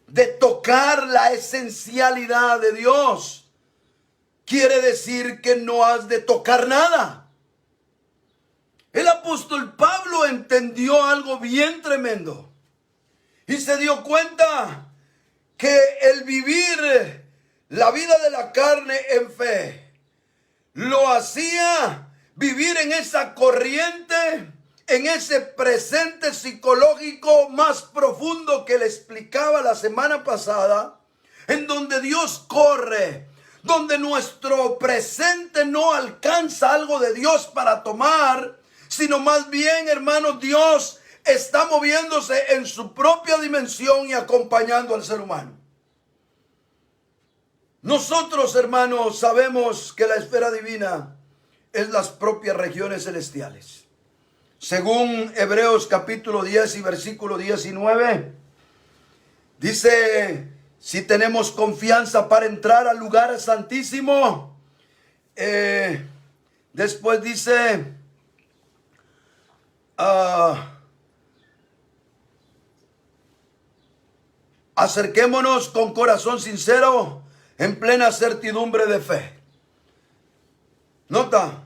de tocar la esencialidad de Dios, quiere decir que no has de tocar nada. El apóstol Pablo entendió algo bien tremendo y se dio cuenta que el vivir la vida de la carne en fe lo hacía vivir en esa corriente, en ese presente psicológico más profundo que le explicaba la semana pasada, en donde Dios corre, donde nuestro presente no alcanza algo de Dios para tomar, sino más bien, hermano, Dios está moviéndose en su propia dimensión y acompañando al ser humano. Nosotros, hermanos, sabemos que la esfera divina es las propias regiones celestiales. Según Hebreos capítulo 10 y versículo 19, dice, si tenemos confianza para entrar al lugar santísimo, después dice, acerquémonos con corazón sincero, en plena certidumbre de fe. Nota,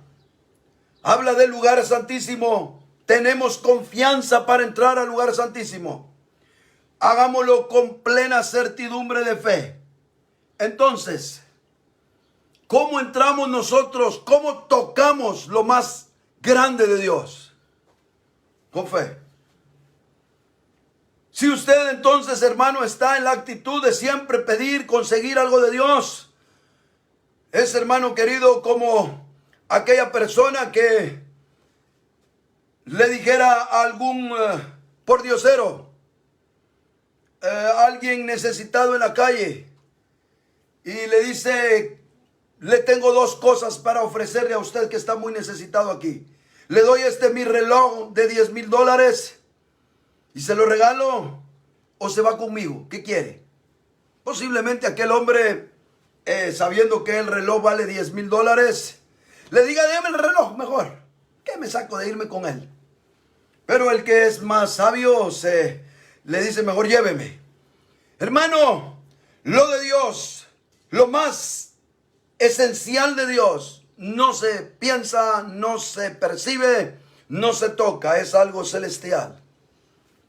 habla del lugar santísimo. Tenemos confianza para entrar al lugar santísimo. Hagámoslo con plena certidumbre de fe. Entonces, ¿cómo entramos nosotros? ¿Cómo tocamos lo más grande de Dios? Con fe. Si usted entonces, hermano, está en la actitud de siempre pedir, conseguir algo de Dios, es, hermano querido, como aquella persona que le dijera a algún pordiosero, alguien necesitado en la calle, y le dice, le tengo dos cosas para ofrecerle a usted que está muy necesitado aquí. Le doy mi reloj de $10,000 y se lo regalo, o se va conmigo. ¿Qué quiere? Posiblemente aquel hombre, sabiendo que el reloj vale $10,000, le diga, déjame el reloj mejor. ¿Qué me saco de irme con él? Pero el que es más sabio le dice, mejor lléveme. Hermano, lo de Dios, lo más esencial de Dios, no se piensa, no se percibe, no se toca, es algo celestial.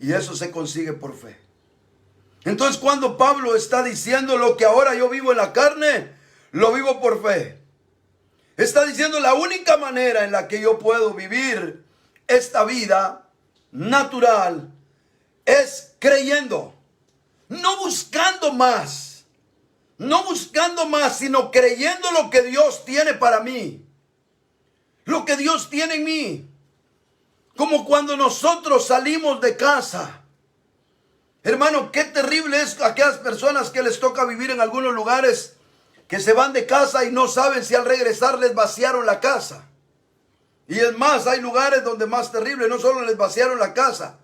Y eso se consigue por fe. Entonces, cuando Pablo está diciendo lo que ahora yo vivo en la carne, lo vivo por fe. Está diciendo la única manera en la que yo puedo vivir esta vida natural es creyendo. No buscando más. No buscando más, sino creyendo lo que Dios tiene para mí. Lo que Dios tiene en mí. Como cuando nosotros salimos de casa. Hermano, qué terrible es aquellas personas que les toca vivir en algunos lugares, que se van de casa y no saben si al regresar les vaciaron la casa. Y es más, hay lugares donde más terrible, no solo les vaciaron la casa,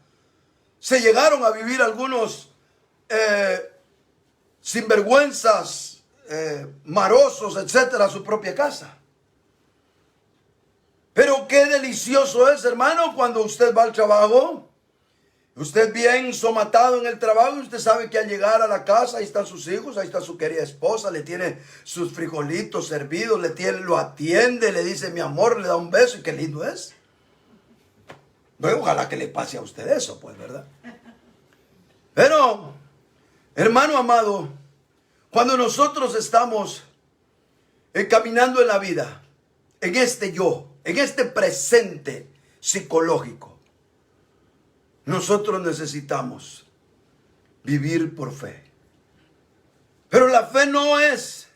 se llegaron a vivir algunos sinvergüenzas, marosos, etcétera, a su propia casa. Pero qué delicioso es, hermano, cuando usted va al trabajo, usted bien somatado en el trabajo, y usted sabe que al llegar a la casa, ahí están sus hijos, ahí está su querida esposa, le tiene sus frijolitos servidos, lo atiende, le dice mi amor, le da un beso, y qué lindo es. Bueno, ojalá que le pase a usted eso, pues, ¿verdad? Pero, hermano amado, cuando nosotros estamos caminando en la vida, en este yo, en este presente psicológico, nosotros necesitamos vivir por fe. Pero la fe no es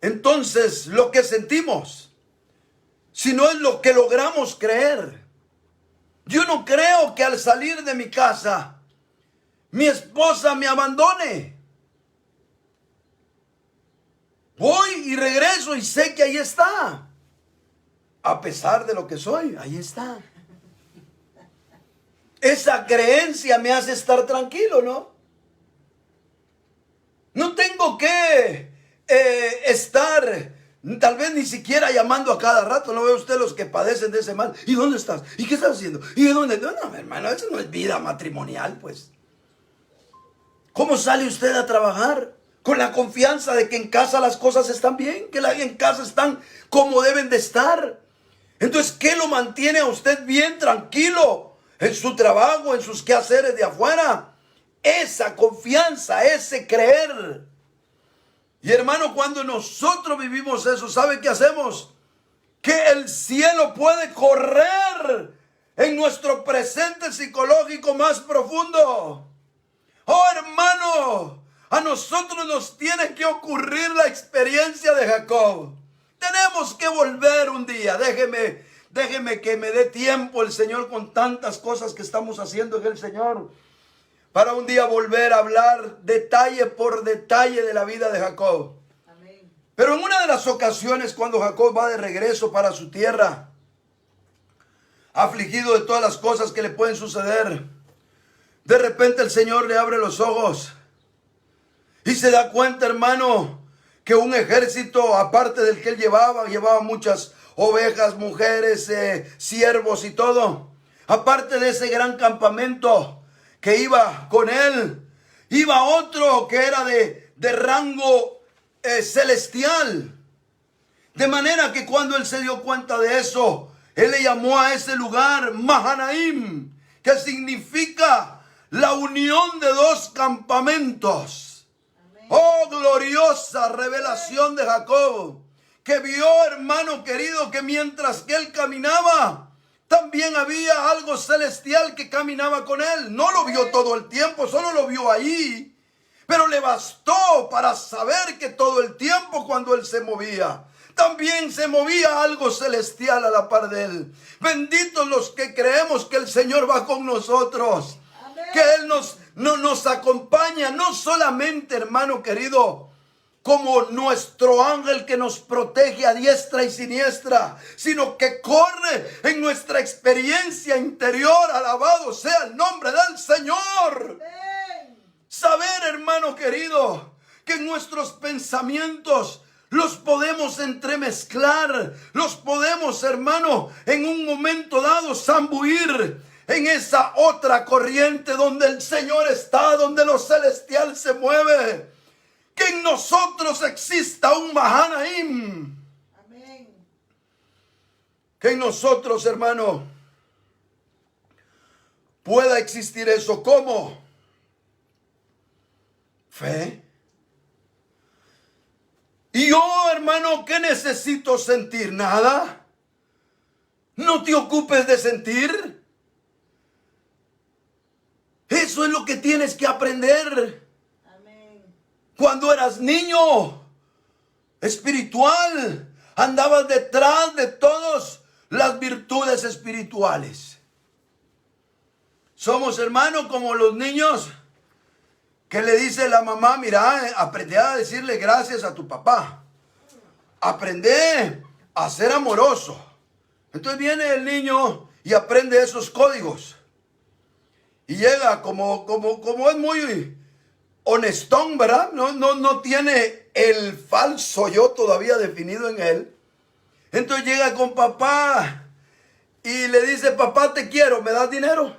entonces lo que sentimos, sino es lo que logramos creer. Yo no creo que al salir de mi casa mi esposa me abandone. Voy y regreso y sé que ahí está. A pesar de lo que soy, ahí está. Esa creencia me hace estar tranquilo, ¿no? No tengo que estar, tal vez ni siquiera llamando a cada rato. ¿No ve usted los que padecen de ese mal? ¿Y dónde estás? ¿Y qué estás haciendo? ¿Y de dónde? No, hermano, eso no es vida matrimonial, pues. ¿Cómo sale usted a trabajar? Con la confianza de que en casa las cosas están bien, que en casa están como deben de estar. Entonces, ¿qué lo mantiene a usted bien, tranquilo, en su trabajo, en sus quehaceres de afuera? Esa confianza, ese creer. Y hermano, cuando nosotros vivimos eso, ¿sabe qué hacemos? Que el cielo puede correr en nuestro presente psicológico más profundo. Oh, hermano, a nosotros nos tiene que ocurrir la experiencia de Jacob. Tenemos que volver un día. Déjeme Déjeme que me dé tiempo el Señor con tantas cosas que estamos haciendo en el Señor, para un día volver a hablar detalle por detalle de la vida de Jacob. Amén. Pero en una de las ocasiones, cuando Jacob va de regreso para su tierra, afligido de todas las cosas que le pueden suceder, de repente el Señor le abre los ojos y se da cuenta, hermano, que un ejército, aparte del que él llevaba muchas ovejas, mujeres, siervos y todo. Aparte de ese gran campamento que iba con él, iba otro que era de rango celestial. De manera que cuando él se dio cuenta de eso, él le llamó a ese lugar Mahanaim, que significa la unión de dos campamentos. Oh, gloriosa revelación de Jacob, que vio, hermano querido, que mientras que él caminaba, también había algo celestial que caminaba con él. No lo vio todo el tiempo, solo lo vio ahí, pero le bastó para saber que todo el tiempo cuando él se movía, también se movía algo celestial a la par de él. Benditos los que creemos que el Señor va con nosotros, que Él nos acompaña, no solamente, hermano querido, como nuestro ángel que nos protege a diestra y siniestra, sino que corre en nuestra experiencia interior. Alabado sea el nombre del Señor. Saber, hermano querido, que nuestros pensamientos los podemos entremezclar, los podemos, hermano, en un momento dado zambuir en esa otra corriente donde el Señor está, donde lo celestial se mueve. Que en nosotros exista un Mahanaim. Amén. Que en nosotros, hermano, pueda existir eso. ¿Cómo? Fe. Y yo, hermano, ¿qué necesito sentir? Nada. No te ocupes de sentir. Eso es lo que tienes que aprender. Amén. Cuando eras niño espiritual, andabas detrás de todas las virtudes espirituales. Somos, hermanos, como los niños que le dice la mamá: mira, aprende a decirle gracias a tu papá. Aprende a ser amoroso. Entonces viene el niño y aprende esos códigos. Y llega como es muy honestón, ¿verdad? No tiene el falso yo todavía definido en él. Entonces llega con papá y le dice: papá, te quiero, ¿me das dinero?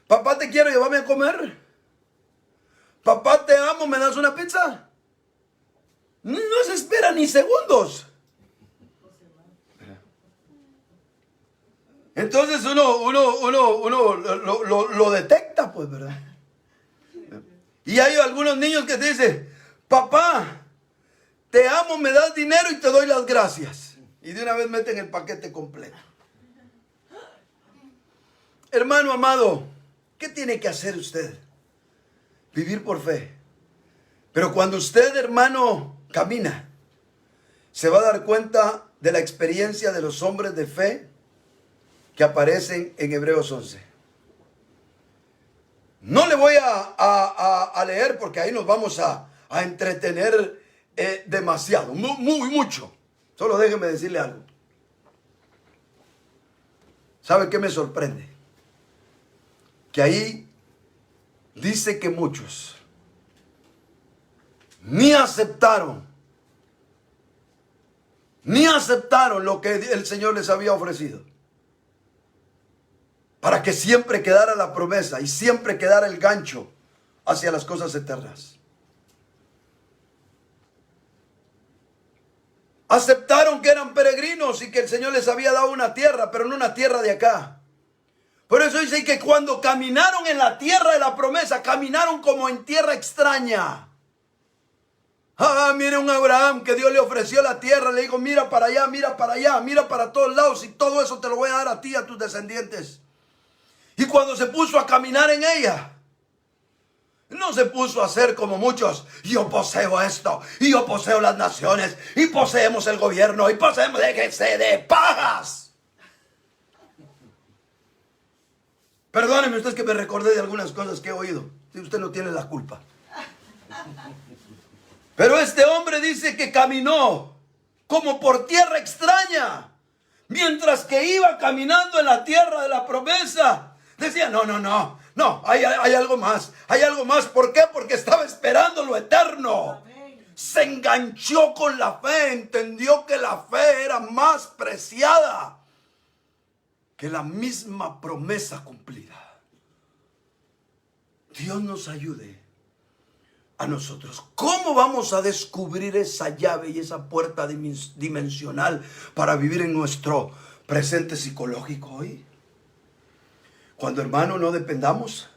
Papá, te quiero, llévame a comer. Papá, te amo, ¿me das una pizza? No se espera ni segundos. Entonces uno lo detecta, pues, ¿verdad? Y hay algunos niños que te dicen: papá, te amo, me das dinero y te doy las gracias. Y de una vez meten el paquete completo. Hermano amado, ¿qué tiene que hacer usted? Vivir por fe. Pero cuando usted, hermano, camina, se va a dar cuenta de la experiencia de los hombres de fe que aparecen en Hebreos 11. No le voy a leer porque ahí nos vamos a entretener demasiado, mucho. Solo déjeme decirle algo. ¿Sabe qué me sorprende? Que ahí dice que muchos ni aceptaron lo que el Señor les había ofrecido, para que siempre quedara la promesa y siempre quedara el gancho hacia las cosas eternas. Aceptaron que eran peregrinos y que el Señor les había dado una tierra, pero no una tierra de acá. Por eso dice que cuando caminaron en la tierra de la promesa, caminaron como en tierra extraña. Mire un Abraham que Dios le ofreció la tierra, le dijo: mira para allá, mira para todos lados, y todo eso te lo voy a dar a ti y a tus descendientes. Y cuando se puso a caminar en ella, No se puso a hacer como muchos. Yo poseo esto, y yo poseo las naciones, y poseemos el gobierno, y poseemos, déjese de pajas. Perdóneme usted que me recordé de algunas cosas que he oído. Si usted no tiene la culpa. Pero este hombre dice que caminó como por tierra extraña. Mientras que iba caminando en la tierra de la promesa, decía, no, hay algo más, hay algo más. ¿Por qué? Porque estaba esperando lo eterno. Se enganchó con la fe, entendió que la fe era más preciada que la misma promesa cumplida. Dios nos ayude a nosotros. ¿Cómo vamos a descubrir esa llave y esa puerta dimensional para vivir en nuestro presente psicológico hoy? Cuando, hermano, no dependamos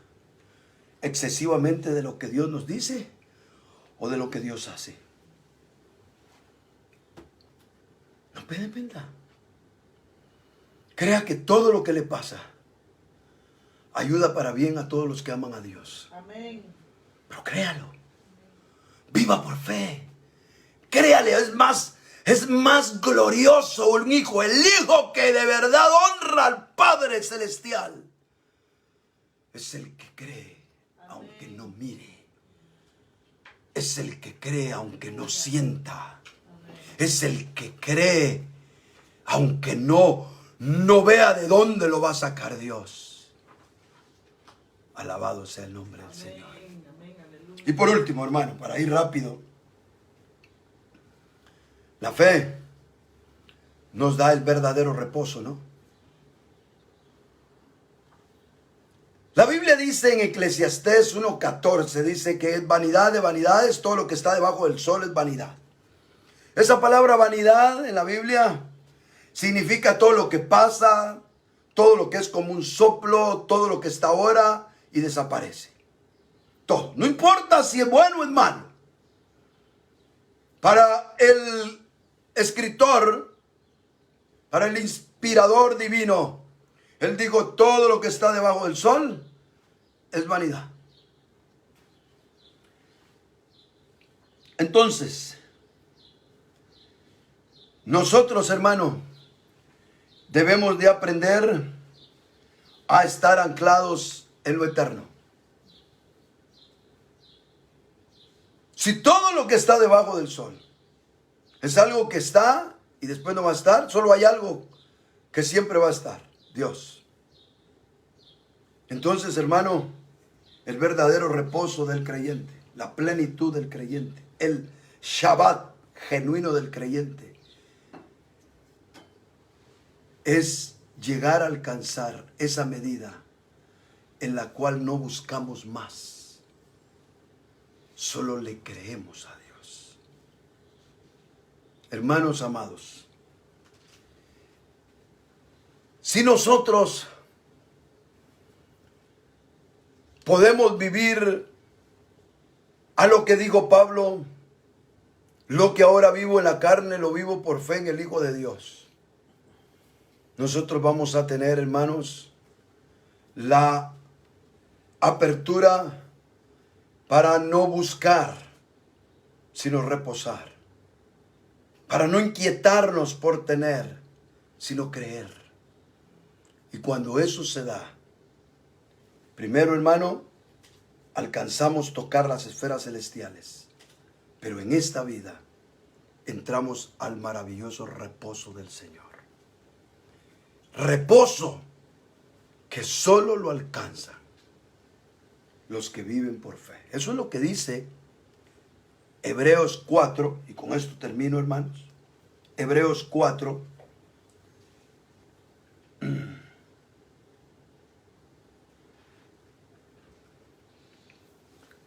excesivamente de lo que Dios nos dice o de lo que Dios hace. No dependa. Crea que todo lo que le pasa ayuda para bien a todos los que aman a Dios. Amén. Pero créalo. Viva por fe. Créale, es más glorioso un hijo, el hijo que de verdad honra al Padre Celestial. Es el que cree, aunque no mire. Es el que cree, aunque no sienta. Es el que cree, aunque no vea de dónde lo va a sacar Dios. Alabado sea el nombre del Señor. Y por último, hermano, para ir rápido, la fe nos da el verdadero reposo, ¿no? La Biblia dice en Eclesiastés 1:14, dice que es vanidad de vanidades, todo lo que está debajo del sol es vanidad. Esa palabra vanidad en la Biblia significa todo lo que pasa, todo lo que es como un soplo, todo lo que está ahora y desaparece. Todo. No importa si es bueno o es malo. Para el escritor, para el inspirador divino, él dijo, todo lo que está debajo del sol es vanidad. Entonces, nosotros, hermano, debemos de aprender a estar anclados en lo eterno. Si todo lo que está debajo del sol es algo que está y después no va a estar, solo hay algo que siempre va a estar: Dios. Entonces, hermano, el verdadero reposo del creyente, la plenitud del creyente, el Shabbat genuino del creyente, es llegar a alcanzar esa medida en la cual no buscamos más, solo le creemos a Dios. Hermanos amados, si nosotros podemos vivir a lo que dijo Pablo, lo que ahora vivo en la carne, lo vivo por fe en el Hijo de Dios, nosotros vamos a tener, hermanos, la apertura para no buscar, sino reposar. Para no inquietarnos por tener, sino creer. Y cuando eso se da, primero, hermano, alcanzamos tocar las esferas celestiales. Pero en esta vida entramos al maravilloso reposo del Señor. Reposo que solo lo alcanzan los que viven por fe. Eso es lo que dice Hebreos 4, y con esto termino, hermanos. Hebreos 4,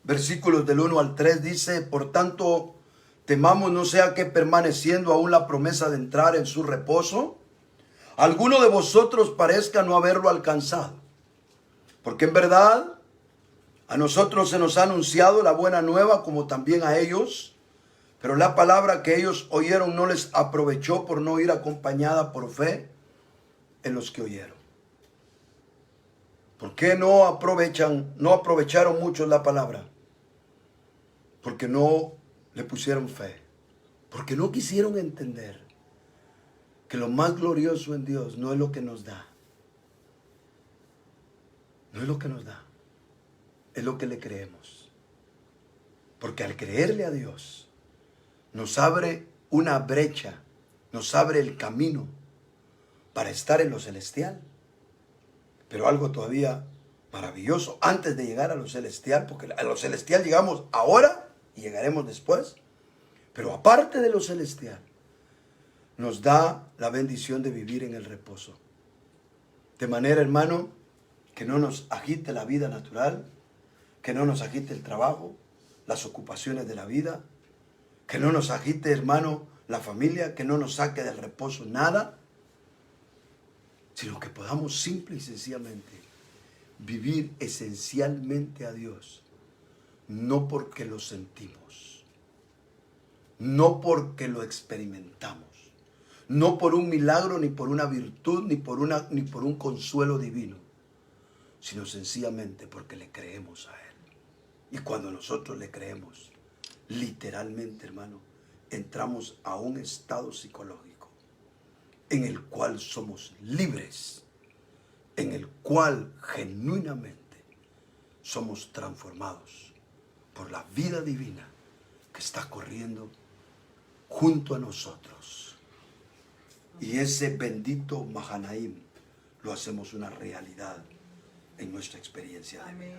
versículos del 1 al 3 dice: por tanto, temamos no sea que permaneciendo aún la promesa de entrar en su reposo, alguno de vosotros parezca no haberlo alcanzado. Porque en verdad a nosotros se nos ha anunciado la buena nueva como también a ellos, pero la palabra que ellos oyeron no les aprovechó por no ir acompañada por fe en los que oyeron. ¿Por qué no aprovecharon muchos la palabra? porque no le pusieron fe, porque no quisieron entender que lo más glorioso en Dios no es lo que nos da, no es lo que nos da, es lo que le creemos. Porque al creerle a Dios, nos abre una brecha, nos abre el camino para estar en lo celestial. Pero algo todavía maravilloso, antes de llegar a lo celestial, porque a lo celestial llegamos ahora y llegaremos después, pero aparte de lo celestial, nos da la bendición de vivir en el reposo. De manera, hermano, que no nos agite la vida natural, que no nos agite el trabajo, las ocupaciones de la vida, que no nos agite, hermano, la familia, que no nos saque del reposo nada, sino que podamos simple y sencillamente vivir esencialmente a Dios, no porque lo sentimos, no porque lo experimentamos, no por un milagro, ni por una virtud, ni por un consuelo divino, sino sencillamente porque le creemos a Él. Y cuando nosotros le creemos, literalmente, hermano, entramos a un estado psicológico en el cual somos libres, en el cual genuinamente somos transformados por la vida divina que está corriendo junto a nosotros. Y ese bendito Mahanaim lo hacemos una realidad en nuestra experiencia de vida.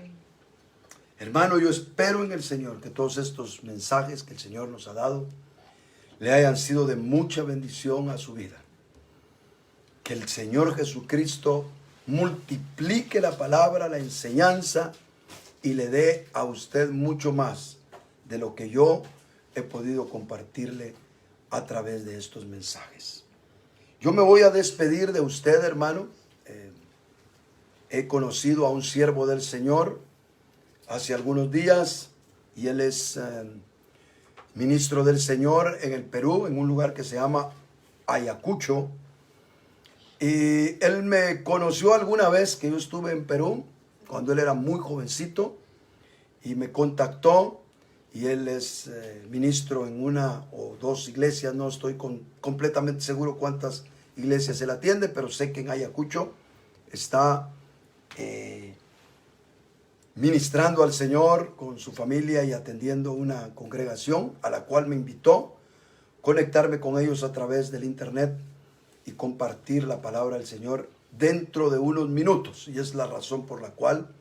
Hermano, yo espero en el Señor que todos estos mensajes que el Señor nos ha dado le hayan sido de mucha bendición a su vida. Que el Señor Jesucristo multiplique la palabra, la enseñanza y le dé a usted mucho más de lo que yo he podido compartirle a través de estos mensajes. Yo me voy a despedir de usted, hermano. He conocido a un siervo del Señor hace algunos días y él es ministro del Señor en el Perú, en un lugar que se llama Ayacucho. Y él me conoció alguna vez que yo estuve en Perú, cuando él era muy jovencito, y me contactó, y él es ministro en una o dos iglesias, no estoy completamente seguro cuántas iglesias él atiende, pero sé que en Ayacucho está ministrando al Señor con su familia y atendiendo una congregación a la cual me invitó a conectarme con ellos a través del internet y compartir la palabra del Señor dentro de unos minutos. Y es la razón por la cual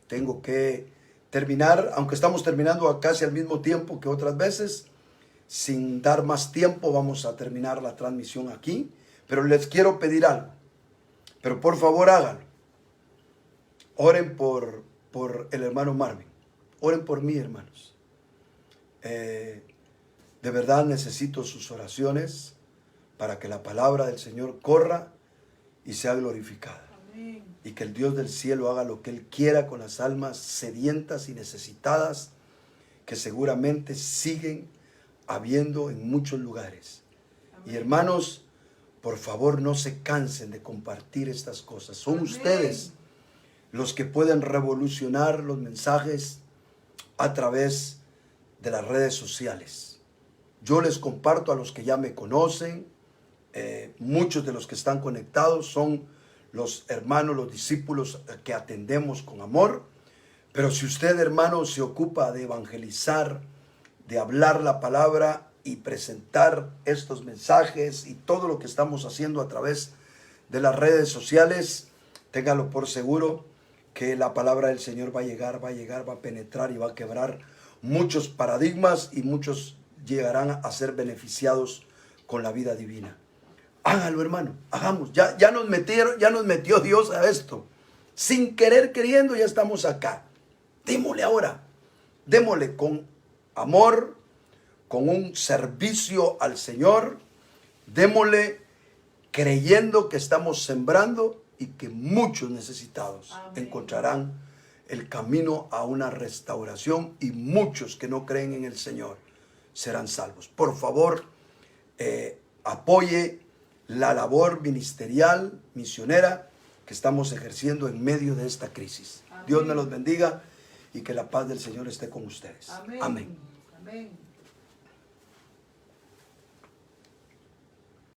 tengo que terminar, aunque estamos terminando casi al mismo tiempo que otras veces, sin dar más tiempo vamos a terminar la transmisión aquí. Pero les quiero pedir algo, pero por favor háganlo. Oren por el hermano Marvin, oren por mí, hermanos. De verdad necesito sus oraciones para que la palabra del Señor corra y sea glorificada. Amén. Y que el Dios del cielo haga lo que Él quiera con las almas sedientas y necesitadas que seguramente siguen habiendo en muchos lugares. Amén. Y hermanos, por favor no se cansen de compartir estas cosas. Son Amén. Ustedes los que pueden revolucionar los mensajes a través de las redes sociales. Yo les comparto a los que ya me conocen. Muchos de los que están conectados son los hermanos, los discípulos que atendemos con amor. Pero si usted, hermano, se ocupa de evangelizar, de hablar la palabra y presentar estos mensajes y todo lo que estamos haciendo a través de las redes sociales, téngalo por seguro que la palabra del Señor va a llegar, va a penetrar y va a quebrar muchos paradigmas y muchos llegarán a ser beneficiados con la vida divina. Hágalo, hermano, hagamos. Ya nos metió Dios a esto. Sin querer, queriendo, ya estamos acá. Démosle ahora. Démosle con amor, con un servicio al Señor. Démosle creyendo que estamos sembrando y que muchos necesitados Amén. Encontrarán el camino a una restauración y muchos que no creen en el Señor serán salvos. Por favor, apoye la labor ministerial, misionera que estamos ejerciendo en medio de esta crisis. Amén. Dios me los bendiga y que la paz del Señor esté con ustedes. Amén. Amén. Amén.